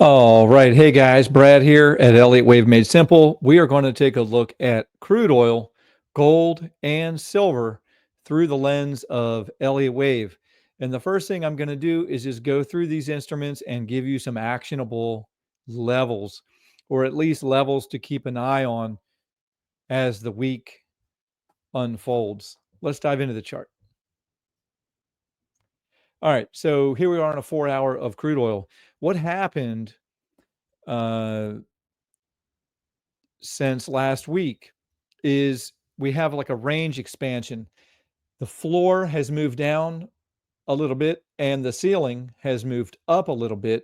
All right. Hey guys, Brad here at Elliott Wave Made Simple. We are going to take a look at crude oil, gold, and silver through the lens of Elliott Wave. And the first thing I'm going to do is just go through these instruments and give you some actionable levels, or at least levels to keep an eye on as the week unfolds. Let's dive into the chart. All right. So here we are on a 4 hour of crude oil. What happened uh, since last week is we have like a range expansion. The floor has moved down a little bit and the ceiling has moved up a little bit,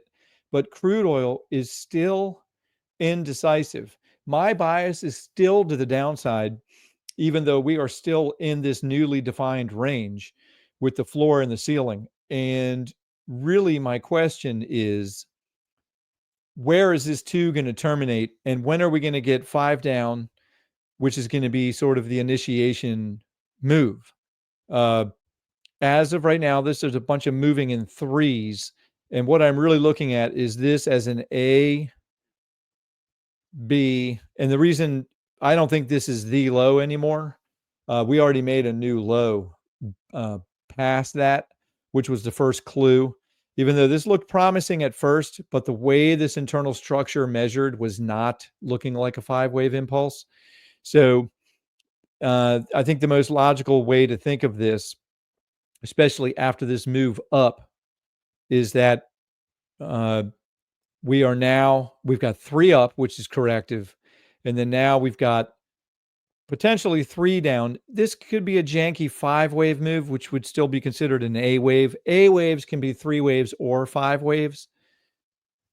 but crude oil is still indecisive. My bias is still to the downside, even though we are still in this newly defined range with the floor and the ceiling. And really, my question is, where is this two going to terminate? And when are we going to get five down, which is going to be sort of the initiation move? Uh, as of right now, there's a bunch of moving in threes. And what I'm really looking at is this as an A, B. And the reason I don't think this is the low anymore, we already made a new low uh, past that, which was the first clue. Even though this looked promising at first, but the way this internal structure measured was not looking like a five wave impulse. So I think the most logical way to think of this, especially after this move up, is that uh, we've got three up, which is corrective. And then now we've got potentially three down. This could be a janky five wave move, which would still be considered an A wave. A waves can be three waves or five waves.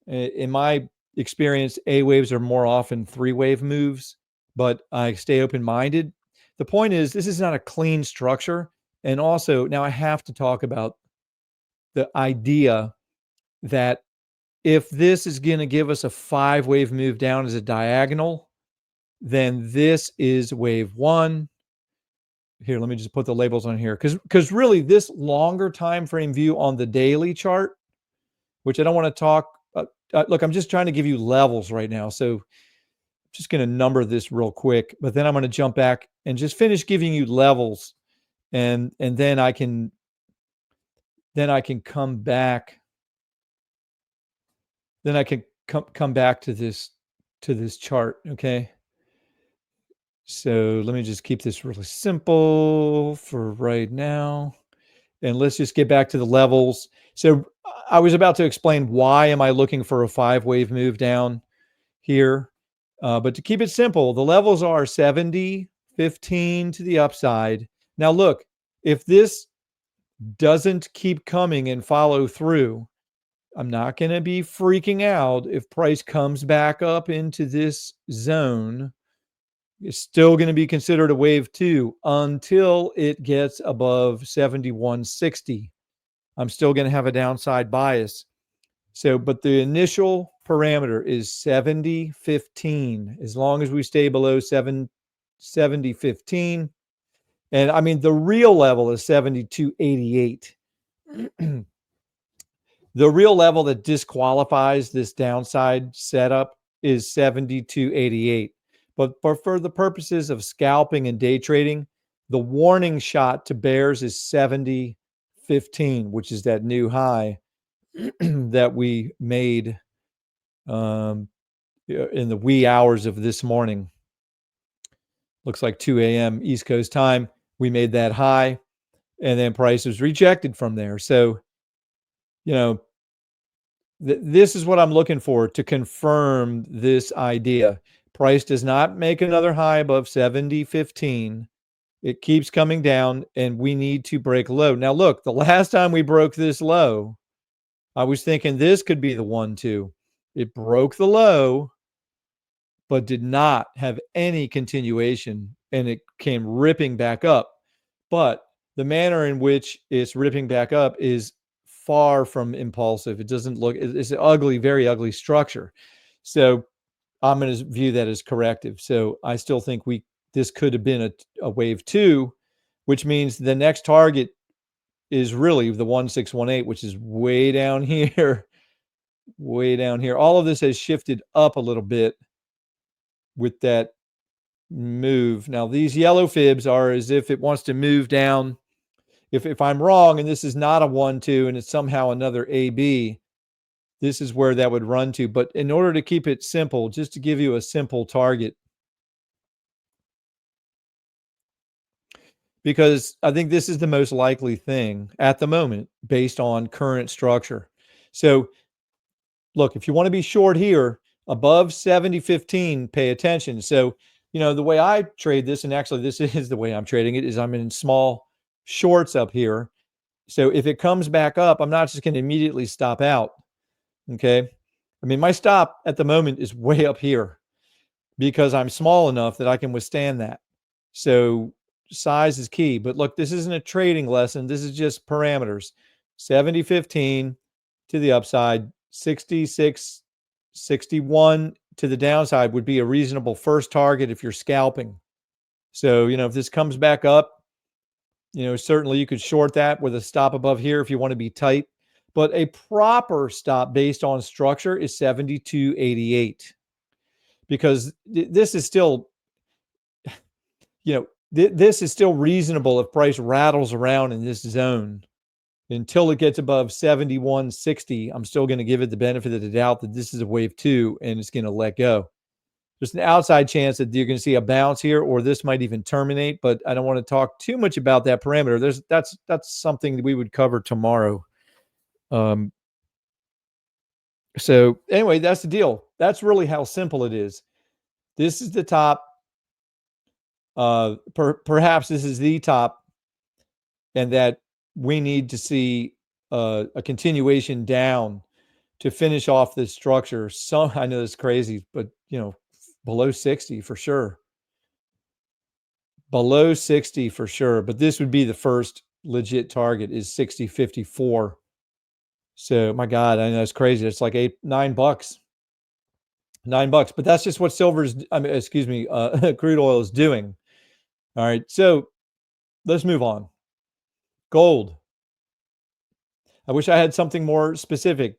In my experience, A waves are more often three wave moves, but I stay open minded. The point is, this is not a clean structure. And also, now I have to talk about the idea that if this is going to give us a five wave move down as a diagonal, then this is wave one. Here, let me just put the labels on here because really this longer time frame view on the daily chart, which I don't want to talk. Look, I'm just trying to give you levels right now, so I'm just going to number this real quick. But then I'm going to jump back and just finish giving you levels, and then I can come back. Then I can come back to this chart. Okay. So let me just keep this really simple for right now. And let's just get back to the levels. So I was about to explain why am I looking for a five wave move down here. But to keep it simple, the levels are 70, 15 to the upside. Now look, if this doesn't keep coming and follow through, I'm not going to be freaking out if price comes back up into this zone. It's still going to be considered a wave two until it gets above 7160. I'm still going to have a downside bias. So, but the initial parameter is 70.15. As long as we stay below 70.15. And I mean, the real level is 72.88. The real level that disqualifies this downside setup is 72.88. But for the purposes of scalping and day trading, the warning shot to bears is 70.15, which is that new high that we made in the wee hours of this morning. Looks like 2 a.m. East Coast time. We made that high, and then price was rejected from there. So, you know, this is what I'm looking for to confirm this idea. Price does not make another high above 70.15. It keeps coming down, and we need to break low. Now, look, the last time we broke this low, I was thinking this could be the 1-2. It broke the low, but did not have any continuation, and it came ripping back up. But the manner in which it's ripping back up is far from impulsive. It doesn't look, it's an ugly, very ugly structure. So I'm going to view that as corrective. So I still think this could have been a wave two, which means the next target is really the 1618, which is way down here. way down here. All of this has shifted up a little bit with that move. Now, these yellow fibs are as if it wants to move down. If I'm wrong and this is not a 1-2 and it's somehow another AB, this is where that would run to. But in order to keep it simple, just to give you a simple target, because I think this is the most likely thing at the moment based on current structure. So look, if you want to be short here above 70.15, pay attention. So, the way I trade this, and actually this is the way I'm trading it, is I'm in small shorts up here. So if it comes back up, I'm not just going to immediately stop out. Okay. I mean, my stop at the moment is way up here because I'm small enough that I can withstand that. So size is key. But look, this isn't a trading lesson. This is just parameters. 70.15 to the upside, 66, 61 to the downside would be a reasonable first target if you're scalping. So, if this comes back up, certainly you could short that with a stop above here if you want to be tight. But a proper stop based on structure is 72.88 because this is still, this is still reasonable if price rattles around in this zone. Until it gets above 71.60, I'm still going to give it the benefit of the doubt that this is a wave 2 and it's going to let go. There's an outside chance that you're going to see a bounce here, or this might even terminate, but I don't want to talk too much about that parameter. That's something that we would cover tomorrow. So anyway, that's the deal. That's really how simple it is. This is the top. Perhaps this is the top, and that we need to see a continuation down to finish off this structure. So I know it's crazy, but below 60 for sure. Below 60 for sure. But this would be the first legit target is 60.54. So my God, I know it's crazy. It's like $9. $9. But that's just what crude oil is doing. All right. So let's move on. Gold. I wish I had something more specific,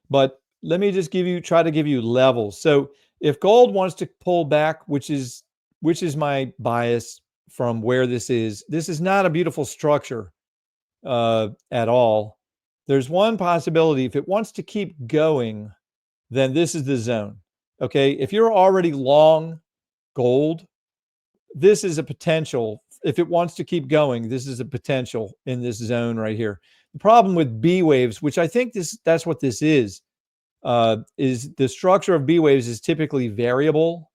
but let me just try to give you levels. So if gold wants to pull back, which is my bias from where this is not a beautiful structure at all. There's one possibility. If it wants to keep going, then this is the zone. Okay. If you're already long gold, this is a potential. If it wants to keep going, this is a potential in this zone right here. The problem with B waves, which I think that's what this is the structure of B waves is typically variable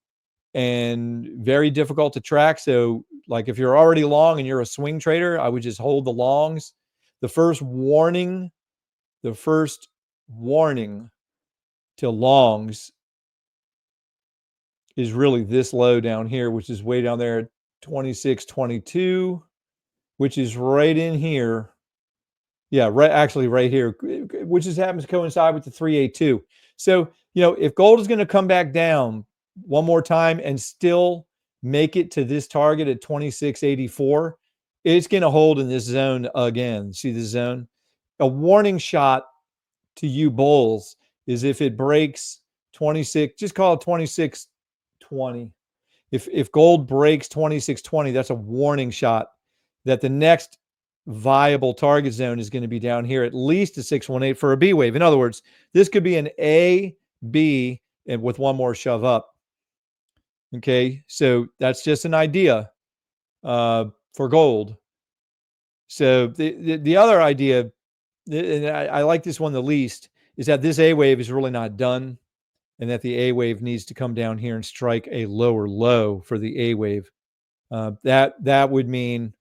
and very difficult to track. So like if you're already long and you're a swing trader, I would just hold the longs. The first warning to longs is really this low down here, which is way down there at 26.22, which is right in here. Yeah, right here, which just happens to coincide with the 382. So, if gold is going to come back down one more time and still make it to this target at 26.84, it's going to hold in this zone again. See the zone? A warning shot to you bulls is if it breaks 26, just call it 26.20. If gold breaks 26.20, that's a warning shot that the next viable target zone is going to be down here at least a 618 for a B wave. In other words, this could be an A, B, and with one more shove up. Okay, so that's just an idea for gold. So the other idea, and I like this one the least, is that this A wave is really not done, and that the A wave needs to come down here and strike a lower low for the A wave. That would mean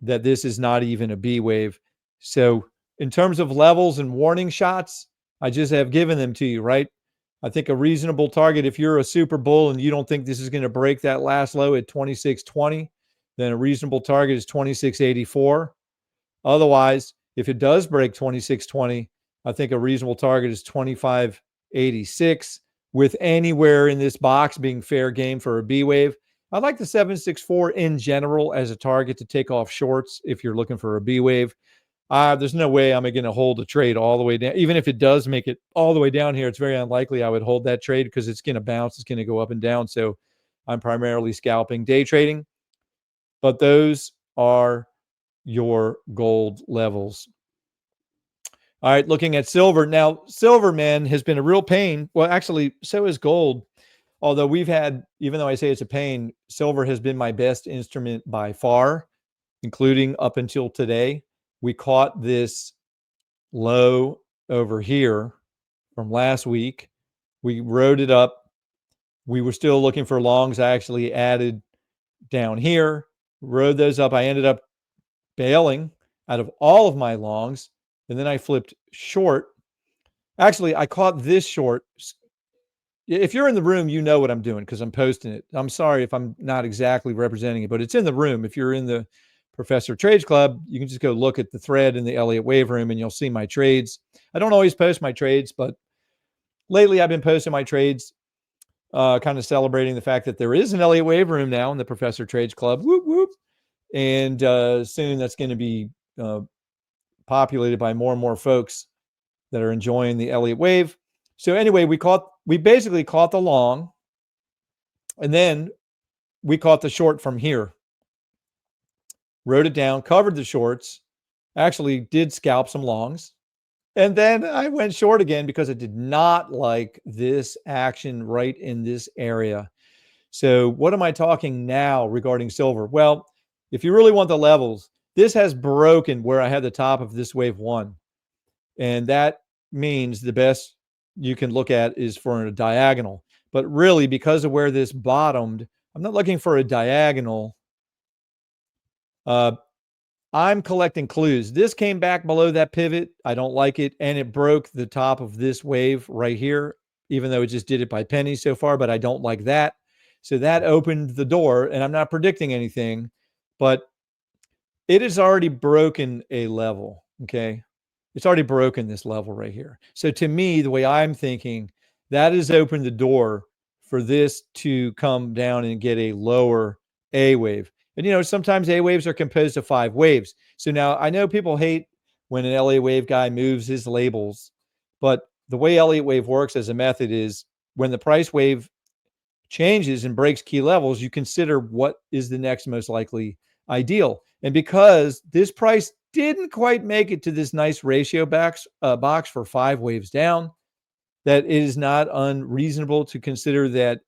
that this is not even a B wave. So in terms of levels and warning shots, I just have given them to you, right? I think a reasonable target, if you're a super bull and you don't think this is going to break that last low at 26.20, then a reasonable target is 26.84. Otherwise, if it does break 26.20, I think a reasonable target is 25.86, with anywhere in this box being fair game for a B wave. I like the 764 in general as a target to take off shorts if you're looking for a B wave. There's no way I'm going to hold a trade all the way down. Even if it does make it all the way down here, it's very unlikely I would hold that trade because it's going to bounce. It's going to go up and down. So I'm primarily scalping, day trading. But those are your gold levels. All right, looking at silver. Now, silver, man, has been a real pain. Well, actually, so is gold. Although we've had, even though I say it's a pain, silver has been my best instrument by far, including up until today. We caught this low over here from last week. We rode it up. We were still looking for longs. I actually added down here, rode those up. I ended up bailing out of all of my longs, and then I flipped short. Actually, I caught this short. If you're in the room, you know what I'm doing because I'm posting it. I'm sorry if I'm not exactly representing it, but it's in the room. If you're in the Professor Trades Club, you can just go look at the thread in the Elliott Wave Room and you'll see my trades. I don't always post my trades, but lately I've been posting my trades, kind of celebrating the fact that there is an Elliott Wave Room now in the Professor Trades Club. Whoop, whoop. And soon that's going to be populated by more and more folks that are enjoying the Elliott Wave. So anyway, we basically caught the long, and then we caught the short from here. Wrote it down, covered the shorts, actually did scalp some longs. And then I went short again because I did not like this action right in this area. So what am I talking now regarding silver? Well, if you really want the levels, this has broken where I had the top of this wave one. And that means the best you can look at is for a diagonal. But really, because of where this bottomed, I'm not looking for a diagonal. I'm collecting clues. This came back below that pivot. I don't like it. And it broke the top of this wave right here, even though it just did it by pennies so far, but I don't like that. So that opened the door, and I'm not predicting anything, but it has already broken a level, okay? It's already broken this level right here. So to me, the way I'm thinking, that has opened the door for this to come down and get a lower A wave. And, sometimes A waves are composed of 5 waves. So now I know people hate when an Elliott Wave guy moves his labels, but the way Elliott Wave works as a method is when the price wave changes and breaks key levels, you consider what is the next most likely ideal. And because this price didn't quite make it to this nice ratio box for 5 waves down, that it is not unreasonable to consider that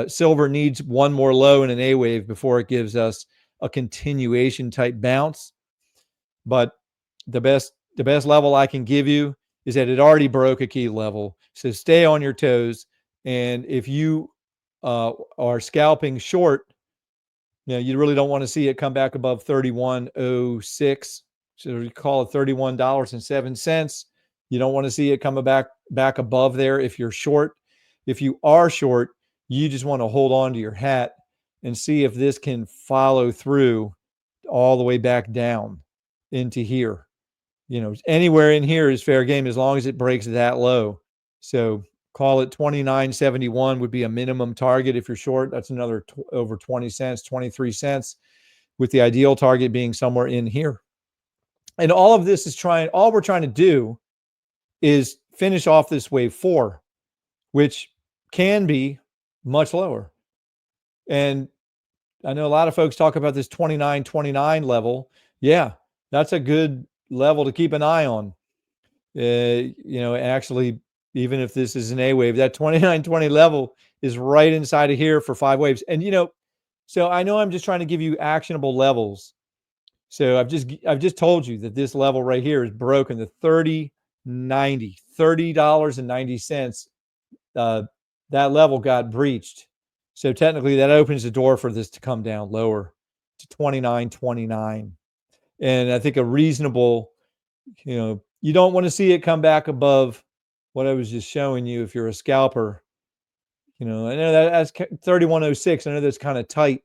silver needs one more low in an A wave before it gives us a continuation type bounce. But the best level I can give you is that it already broke a key level. So stay on your toes. And if you are scalping short, you really don't want to see it come back above 31.06. So you call it $31.07. You don't want to see it come back above there if you're short. If you are short, you just want to hold on to your hat and see if this can follow through all the way back down into here. Anywhere in here is fair game as long as it breaks that low. So call it 29.71 would be a minimum target if you're short. That's another over 20 cents, 23 cents, with the ideal target being somewhere in here. And all of this is all we're trying to do is finish off this wave 4, which can be much lower. And I know a lot of folks talk about this 29.29 level. Yeah, that's a good level to keep an eye on. Actually, even if this is an A wave, that 29.20 level is right inside of here for 5 waves. And so I know I'm just trying to give you actionable levels. So I've just told you that this level right here is broken, the $30.90. That level got breached. So technically that opens the door for this to come down lower to 29.29. And I think a reasonable, you don't want to see it come back above what I was just showing you if you're a scalper. I know that's 31.06. I know that's kind of tight.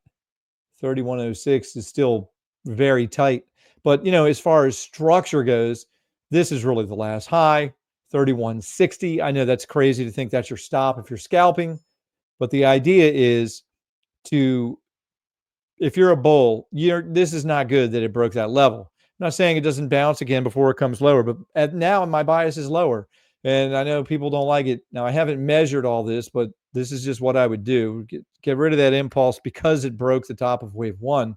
31.06 is still very tight. But, as far as structure goes, this is really the last high, 31.60. I know that's crazy to think that's your stop if you're scalping. But the idea is if you're a bull, this is not good that it broke that level. not saying it doesn't bounce again before it comes lower, but now my bias is lower. And I know people don't like it. Now, I haven't measured all this, but this is just what I would do. Get rid of that impulse because it broke the top of wave one.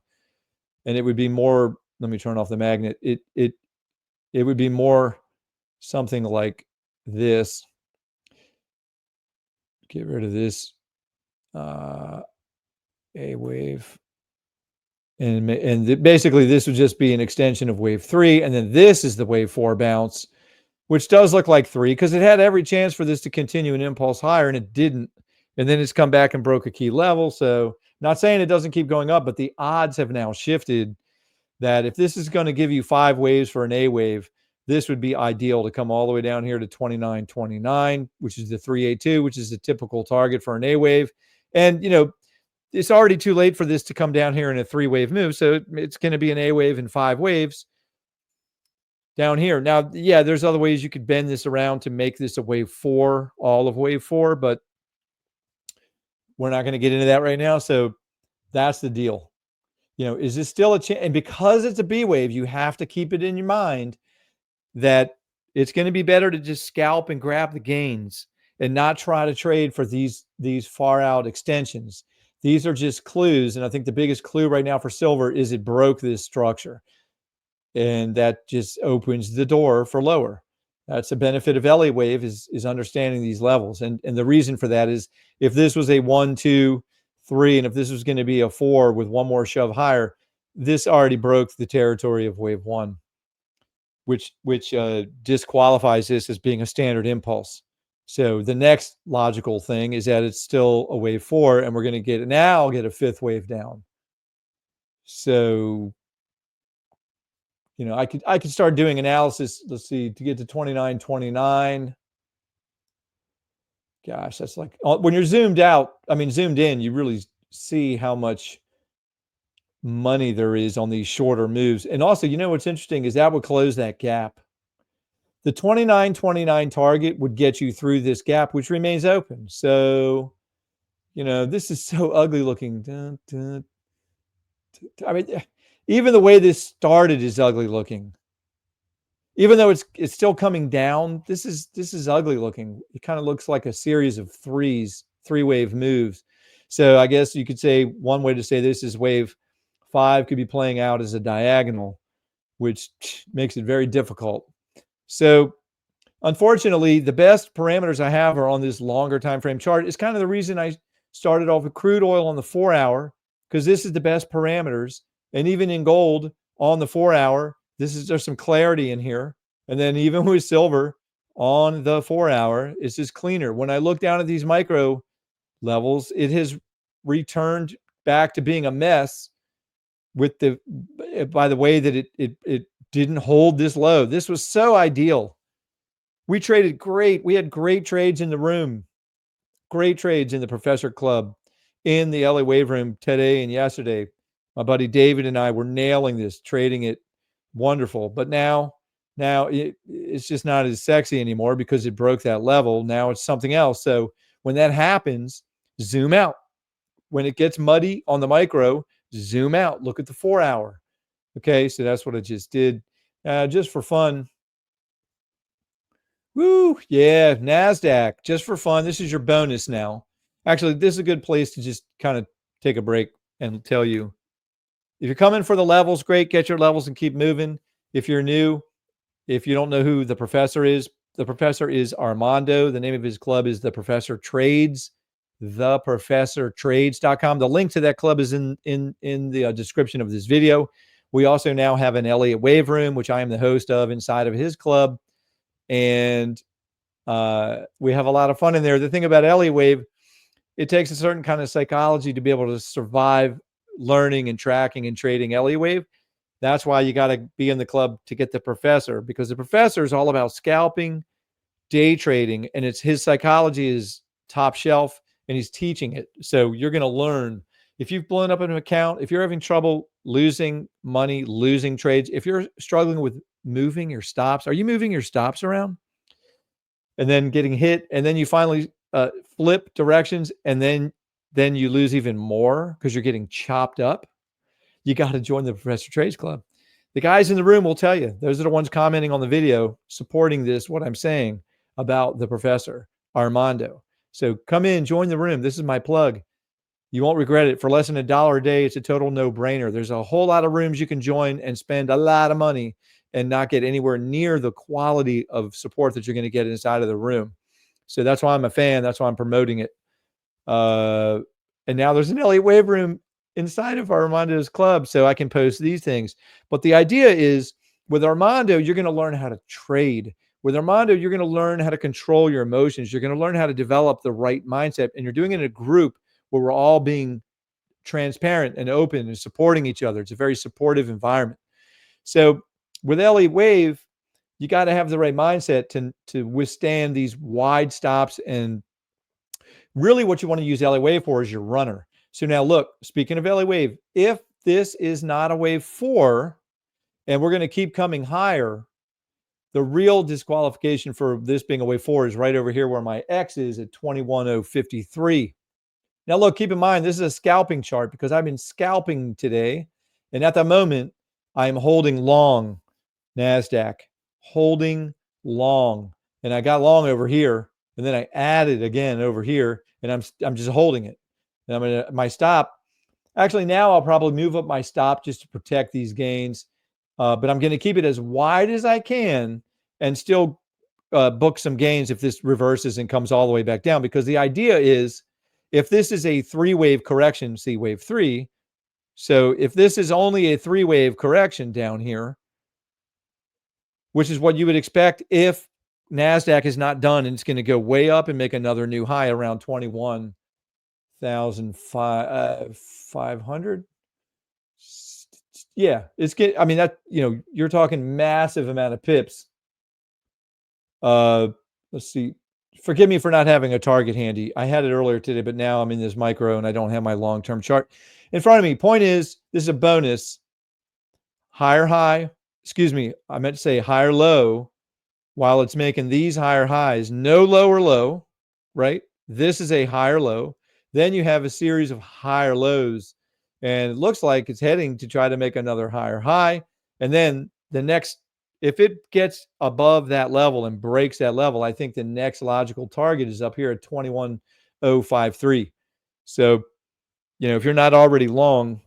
And it would be more, let me turn off the magnet. It would be more something like this. Get rid of this A wave. And basically, this would just be an extension of wave three. And then this is the wave four bounce, which does look like three because it had every chance for this to continue an impulse higher, and it didn't. And then it's come back and broke a key level. So not saying it doesn't keep going up, but the odds have now shifted that if this is going to give you 5 waves for an A wave, this would be ideal to come all the way down here to 29.29, which is the 382, which is the typical target for an A wave. And, it's already too late for this to come down here in a 3-wave move. So it's going to be an A wave in 5 waves down here. Now, yeah, there's other ways you could bend this around to make this a wave 4, all of wave 4, but we're not going to get into that right now. So that's the deal. Is this still a chance? And because it's a B wave, you have to keep it in your mind that it's going to be better to just scalp and grab the gains and not try to trade for these far out extensions. These are just clues. And I think the biggest clue right now for silver is it broke this structure. And that just opens the door for lower. That's the benefit of Elliott wave is understanding these levels. And the reason for that is if this was a 1, 2, 3, and if this was going to be a 4 with one more shove higher, this already broke the territory of wave 1, which disqualifies this as being a standard impulse. So the next logical thing is that it's still a wave 4, and we're going to get a 5th wave down. So I could start doing analysis. Let's see, to get to 29.29. Gosh, that's like when you're zoomed in, you really see how much money there is on these shorter moves. And also, what's interesting is that would close that gap. The 29.29 target would get you through this gap, which remains open. So, this is so ugly looking. I mean, even the way this started is ugly looking. Even though it's still coming down, this is ugly looking. It kind of looks like a series of 3-wave moves. So I guess you could say one way to say this is wave 5 could be playing out as a diagonal, which makes it very difficult. So unfortunately, the best parameters I have are on this longer time frame chart. It's kind of the reason I started off with crude oil on the 4-hour, because this is the best parameters. And even in gold on the 4-hour, there's some clarity in here. And then even with silver on the 4-hour, it's just cleaner. When I look down at these micro levels, it has returned back to being a mess by the way that it didn't hold this low. This was so ideal. We traded great. We had great trades in the room, great trades in the Professor Club, in the LA Wave Room today and yesterday. My buddy David and I were nailing this, trading it wonderful. But now it's just not as sexy anymore because it broke that level. Now it's something else. So when that happens, zoom out. When it gets muddy on the micro, zoom out. Look at the 4-hour. Okay, so that's what I just did, just for fun. Woo, yeah, Nasdaq, just for fun. This is your bonus now. Actually, this is a good place to just kind of take a break and tell you, if you're coming for the levels, great, get your levels and keep moving. If you're new, if you don't know who the professor is Armando. The name of his club is The Professor Trades, theprofessortrades.com. The link to that club is in the description of this video. We also now have an Elliott Wave Room, which I am the host of inside of his club. And we have a lot of fun in there. The thing about Elliott Wave, it takes a certain kind of psychology to be able to survive learning and tracking and trading Elliott Wave. That's why you got to be in the club to get the professor, because the professor is all about scalping, day trading, and his psychology is top shelf, and he's teaching it. So you're going to learn. If you've blown up an account, if you're having trouble losing money, losing trades, if you're struggling with moving your stops, are you moving your stops around and then getting hit, and then you finally flip directions, and then you lose even more because you're getting chopped up? You got to join the Professor Trades Club. The guys in the room will tell you. Those are the ones commenting on the video, supporting this, what I'm saying about the professor, Armando. So come in, join the room. This is my plug. You won't regret it. For less than $1 a day, it's a total no-brainer. There's a whole lot of rooms you can join and spend a lot of money and not get anywhere near the quality of support that you're going to get inside of the room. So that's why I'm a fan. That's why I'm promoting it. And now there's an Elliott Wave room inside of Armando's club, so I can post these things. But the idea is, with Armando, you're going to learn how to trade. With Armando, you're going to learn how to control your emotions. You're going to learn how to develop the right mindset. And you're doing it in a group where we're all being transparent and open and supporting each other. It's a very supportive environment. So with Elliott Wave, you got to have the right mindset to withstand these wide stops. And really what you want to use Elliott Wave for is your runner. So now look, speaking of Elliott Wave, if this is not a wave 4 and we're going to keep coming higher, the real disqualification for this being a wave 4 is right over here where my X is at 21,053. Now, look, keep in mind, this is a scalping chart because I've been scalping today. And at the moment, I'm holding long Nasdaq, holding long. And I got long over here. And then I added again over here. And I'm just holding it. And I'm going to, my stop, actually now I'll probably move up my stop just to protect these gains. But I'm going to keep it as wide as I can and still book some gains if this reverses and comes all the way back down. Because the idea is, if this is a 3-wave correction, see wave 3. So if this is only a 3-wave correction down here, which is what you would expect if Nasdaq is not done and it's going to go way up and make another new high around 21,500. Yeah, it's get. I mean that you're talking massive amount of pips. Let's see. Forgive me for not having a target handy. I had it earlier today, but now I'm in this micro and I don't have my long-term chart in front of me. Point is, this is a bonus. Higher high, excuse me, I meant to say higher low while it's making these higher highs. No lower low, right? This is a higher low. Then you have a series of higher lows. And it looks like it's heading to try to make another higher high. And then the next, if it gets above that level and breaks that level, I think the next logical target is up here at 21,053. So, if you're not already long,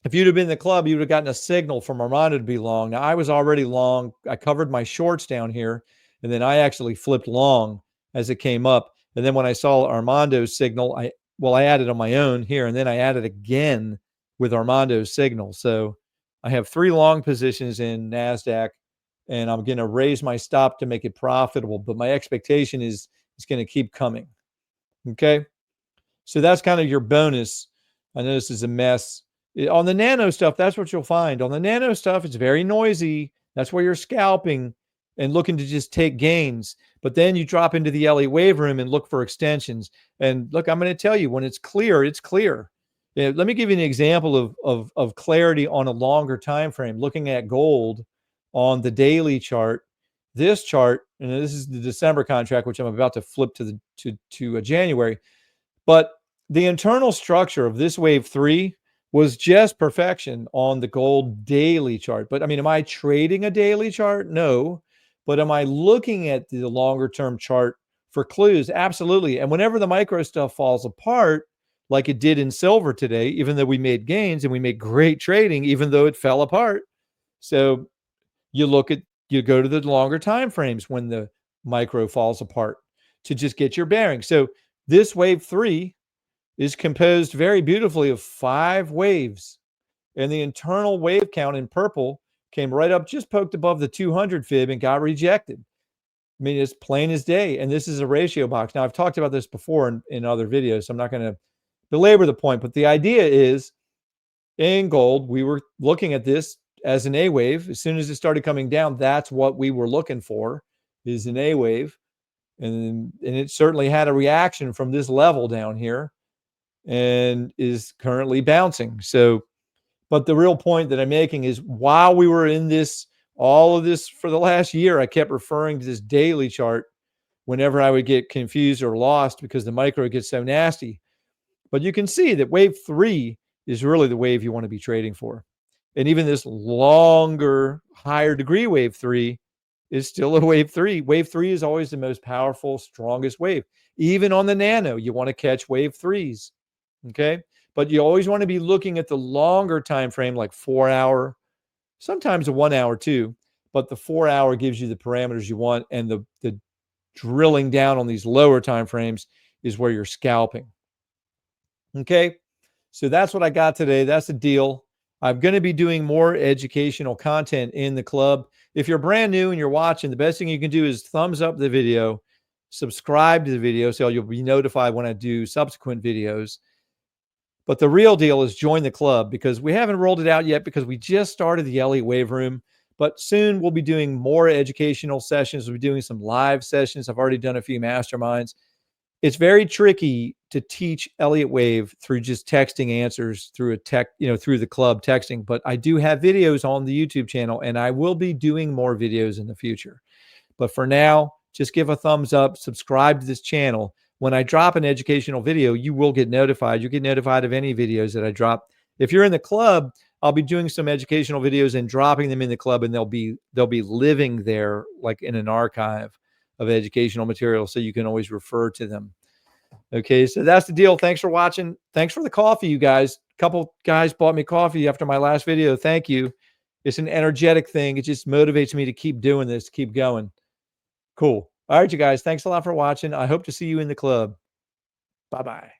if you'd have been in the club, you would have gotten a signal from Armando to be long. Now, I was already long. I covered my shorts down here, and then I actually flipped long as it came up. And then when I saw Armando's signal, I added on my own here, and then I added again with Armando's signal. So I have 3 long positions in Nasdaq, and I'm going to raise my stop to make it profitable. But my expectation is it's going to keep coming. Okay. So that's kind of your bonus. I know this is a mess. On the nano stuff, that's what you'll find. On the nano stuff, it's very noisy. That's where you're scalping and looking to just take gains. But then you drop into the Elliott Wave room and look for extensions. And look, I'm going to tell you, when it's clear, it's clear. Let me give you an example of clarity on a longer time frame. Looking at gold on the daily chart, this chart, and this is the December contract, which I'm about to flip to January. But the internal structure of this wave 3 was just perfection on the gold daily chart. But I mean, am I trading a daily chart? No. But am I looking at the longer term chart for clues? Absolutely. And whenever the micro stuff falls apart, like it did in silver today, even though we made gains and we made great trading, even though it fell apart. So you go to the longer time frames when the micro falls apart to just get your bearings. So this wave 3 is composed very beautifully of 5 waves. And the internal wave count in purple came right up, just poked above the 200 fib and got rejected. I mean, it's plain as day. And this is a ratio box. Now, I've talked about this before in other videos, so I'm not going to belabor the point. But the idea is, in gold, we were looking at this as an A wave. As soon as it started coming down, that's what we were looking for, is an A wave. And it certainly had a reaction from this level down here and is currently bouncing. So, but the real point that I'm making is, while we were in all of this for the last year, I kept referring to this daily chart whenever I would get confused or lost because the micro gets so nasty. But you can see that wave 3 is really the wave you want to be trading for. And even this longer, higher degree wave 3 is still a wave 3. Wave 3 is always the most powerful, strongest wave. Even on the nano, you want to catch wave 3s. Okay. But you always want to be looking at the longer time frame, like 4 hour, sometimes a 1 hour too. But the 4 hour gives you the parameters you want, and the drilling down on these lower time frames is where you're scalping. Okay. So that's what I got today. That's the deal. I'm going to be doing more educational content in the club. If you're brand new and you're watching, the best thing you can do is thumbs up the video, subscribe to the video so you'll be notified when I do subsequent videos. But the real deal is join the club, because we haven't rolled it out yet because we just started the Elliott Wave Room. But soon we'll be doing more educational sessions. We'll be doing some live sessions. I've already done a few masterminds. It's very tricky to teach Elliott Wave through just texting answers through through the club texting. But I do have videos on the YouTube channel, and I will be doing more videos in the future. But for now, just give a thumbs up, subscribe to this channel. When I drop an educational video, you will get notified. You get notified of any videos that I drop. If you're in the club, I'll be doing some educational videos and dropping them in the club, and they'll be living there like in an archive of educational material, so you can always refer to them. Okay, so that's the deal. Thanks for watching. Thanks for the coffee, you guys. A couple guys bought me coffee after my last video. Thank you. It's an energetic thing. It just motivates me to keep doing this, to keep going. Cool. All right, you guys. Thanks a lot for watching. I hope to see you in the club. Bye-bye.